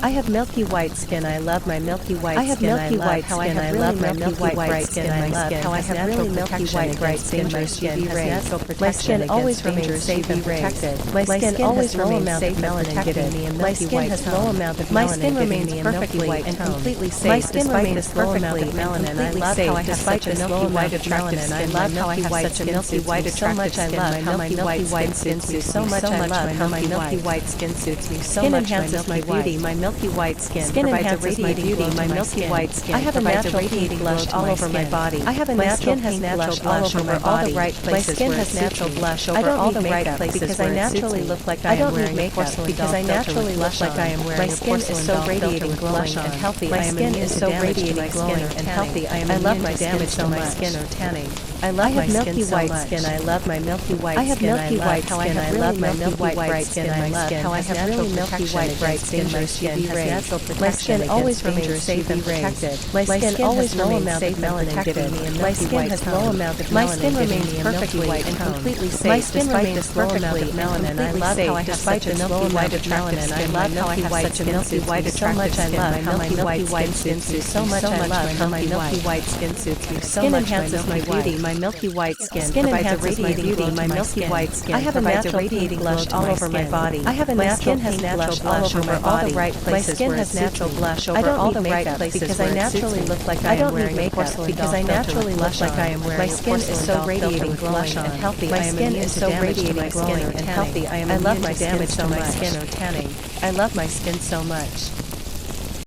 I have milky white skin. I love my milky white skin. I have milky white skin. I love my milky white skin. I love how I have really milky white bright skin. My skin has natural protection. My skin always remains safe and protected. My skin always low amount of melanin giving me a milky white tone. My skin has low amount of melanin giving me perfectly and completely safe. My skin remains perfectly melanin. I love how I have such a milky white melanin. I love how I have such a milky white attractive skin. I love how my milky white skin suits me so much. I love how my milky white skin suits me so much. Skin enhances my beauty. My milky white skin provides a radiating beauty. My milky white skin. I have a natural radiating blush all over my body. I have a natural pink blush all over all the right places. My skin has natural blush over all the right places because I naturally look like I am wearing makeup because I naturally look like I am wearing. My skin is so radiating, glowing, and healthy. My skin is so radiating, glowing, and healthy. I love my damage so my skin or tanning. I love my milky white skin. I love my milky white skin. I have milky white skin. I love my milky white bright skin. I love how I have really milky white bright skin. My skin has natural protection. My skin always remains safe and protected. My skin always low amount of melanin giving me a milky white tone. My skin remains perfectly and completely safe. My skin remains perfectly melanin. I love how I have such a milky white melanin. I love how I have such a milky white so much. I love how my milky white skin suits so much. I love how my milky white skin suits me so much. Skin enhances my beauty. My milky white skin provides a radiating beauty. My milky white skin. I have a natural radiating blush all over my body. I have a natural pink blush all over all the right places. My skin has natural blush over all the right places because I naturally look like I am wearing makeup because I naturally look like I am wearing. My skin is so radiating, glowing, and healthy. My skin is so radiating, glowing, and healthy. I love my damage so my skin or tanning. I love my skin so much.